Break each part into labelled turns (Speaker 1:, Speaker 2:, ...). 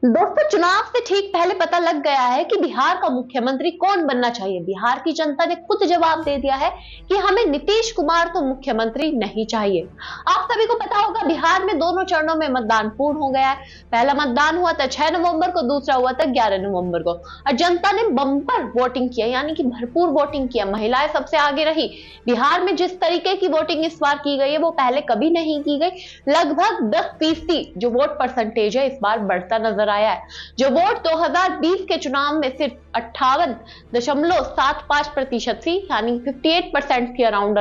Speaker 1: दोस्तों, चुनाव से ठीक पहले पता लग गया है कि बिहार का मुख्यमंत्री कौन बनना चाहिए। बिहार की जनता ने खुद जवाब दे दिया है कि हमें नीतीश कुमार तो मुख्यमंत्री नहीं चाहिए। आप सभी को पता होगा, बिहार में दोनों चरणों में मतदान पूर्ण हो गया है। पहला मतदान हुआ था 6 नवंबर को, दूसरा हुआ था 11 नवंबर को, और जनता ने बम्पर वोटिंग किया, यानी कि भरपूर वोटिंग किया। महिलाएं सबसे आगे रही। बिहार में जिस तरीके की वोटिंग इस बार की गई है वो पहले कभी नहीं की गई। लगभग 10% जो वोट परसेंटेज है इस बार बढ़ता नजर आया है। जो वोट 2020 के चुनाव में सिर्फ 58.75% थी, यानी 58% थी अराउंड,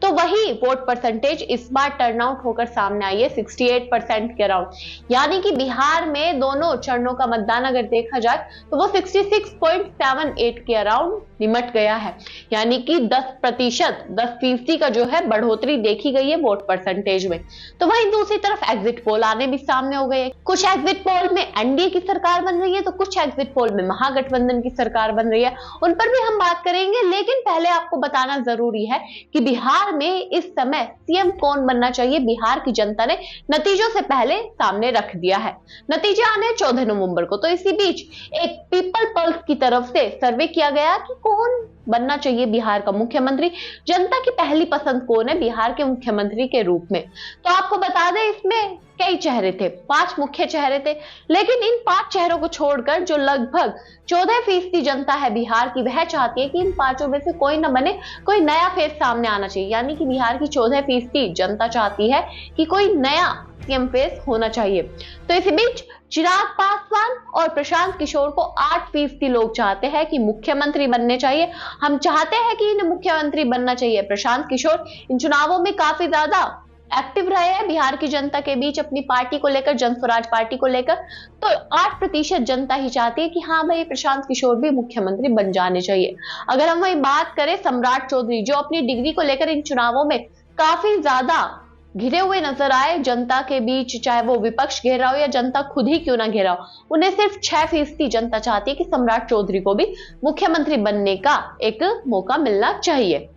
Speaker 1: तो वही वोट परसेंटेज इस बार टर्नआउट होकर सामने आई है 68% के अराउंड। यानी कि बिहार में दोनों चरणों का मतदान अगर देखा जाए तो वो 66.78 के अराउंड निमट गया है। यानी कि 10% का जो है बढ़ोतरी देखी गई है वोट परसेंटेज में। तो वहीं दूसरी तरफ एग्जिट पोल आने भी सामने हो गए। कुछ एग्जिट पोल में एनडीए की सरकार बन रही है, तो कुछ एग्जिट पोल में महागठबंधन की सरकार बन रही है। उन पर भी हम बात करेंगे, लेकिन पहले आपको बताना जरूरी है कि बिहार में इस समय सीएम कौन बनना चाहिए, बिहार की जनता ने नतीजों से पहले सामने रख दिया है। नतीजे आने 14 नवंबर को। तो इसी बीच एक पीपल पल्स की तरफ से सर्वे किया गया कि कौन बनना चाहिए बिहार का मुख्यमंत्री, जनता की पहली पसंद कौन है बिहार के मुख्यमंत्री के रूप में। तो आपको बता दें, इसमें कई चेहरे थे, 5 मुख्य चेहरे थे, लेकिन इन 5 चेहरों को छोड़कर जो लगभग 14% जनता है बिहार की, वह चाहती है कि इन 5 में से कोई न बने, कोई नया फेस सामने आना चाहिए। यानी कि बिहार की 14% जनता चाहती है कि कोई नया सीएम फेस होना चाहिए। तो इसी बीच चिराग पासवान और प्रशांत किशोर को 8% लोग चाहते हैं कि मुख्यमंत्री बनने चाहिए। हम चाहते हैं कि इन्हें मुख्यमंत्री बनना चाहिए। प्रशांत किशोर इन चुनावों में काफी ज्यादा एक्टिव रहे हैं बिहार की जनता के बीच अपनी पार्टी को लेकर, जन स्वराज पार्टी को लेकर। तो 8% जनता ही चाहती है कि हाँ भाई, प्रशांत किशोर भी मुख्यमंत्री बन जाने चाहिए। अगर हम वही बात करें सम्राट चौधरी, जो अपनी डिग्री को लेकर इन चुनावों में काफी ज्यादा घिरे हुए नजर आए जनता के बीच, चाहे वो विपक्ष घेरा हो या जनता खुद ही क्यों ना घेरा हो, उन्हें सिर्फ 6% जनता चाहती है कि सम्राट चौधरी को भी मुख्यमंत्री बनने का एक मौका मिलना चाहिए।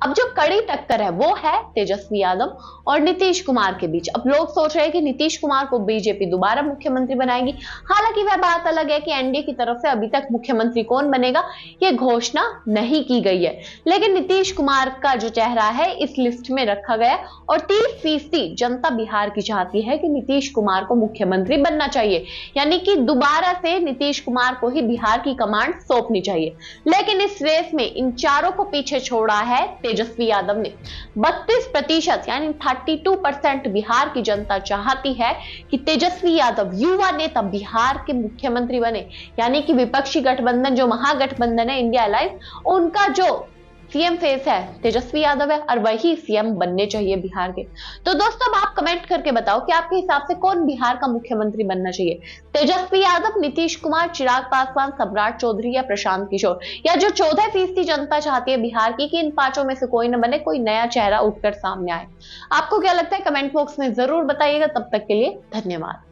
Speaker 1: अब जो कड़ी टक्कर है वो है तेजस्वी यादव और नीतीश कुमार के बीच। अब लोग सोच रहे हैं कि नीतीश कुमार को बीजेपी दोबारा मुख्यमंत्री बनाएगी। हालांकि वह बात अलग है कि एनडीए की तरफ से अभी तक मुख्यमंत्री कौन बनेगा यह घोषणा नहीं की गई है, लेकिन नीतीश कुमार का जो चेहरा है इस लिस्ट में रखा गया और 30% जनता बिहार की चाहती है कि नीतीश कुमार को मुख्यमंत्री बनना चाहिए, यानी कि दोबारा से नीतीश कुमार को ही बिहार की कमांड सौंपनी चाहिए। लेकिन इस रेस में इन चारों को पीछे छोड़ा है तेजस्वी यादव ने। 32% यानी 32% बिहार की जनता चाहती है कि तेजस्वी यादव युवा नेता बिहार के मुख्यमंत्री बने, यानी कि विपक्षी गठबंधन जो महागठबंधन है इंडिया अलायंस, उनका जो सीएम फेस है तेजस्वी यादव है और वही सीएम बनने चाहिए बिहार के। तो दोस्तों, अब आप कमेंट करके बताओ कि आपके हिसाब से कौन बिहार का मुख्यमंत्री बनना चाहिए, तेजस्वी यादव, नीतीश कुमार, चिराग पासवान, सम्राट चौधरी या प्रशांत किशोर, या जो 14% जनता चाहती है बिहार की कि इन 5 में से कोई न बने, कोई नया चेहरा उठकर सामने आए। आपको क्या लगता है, कमेंट बॉक्स में जरूर बताइएगा। तब तक के लिए धन्यवाद।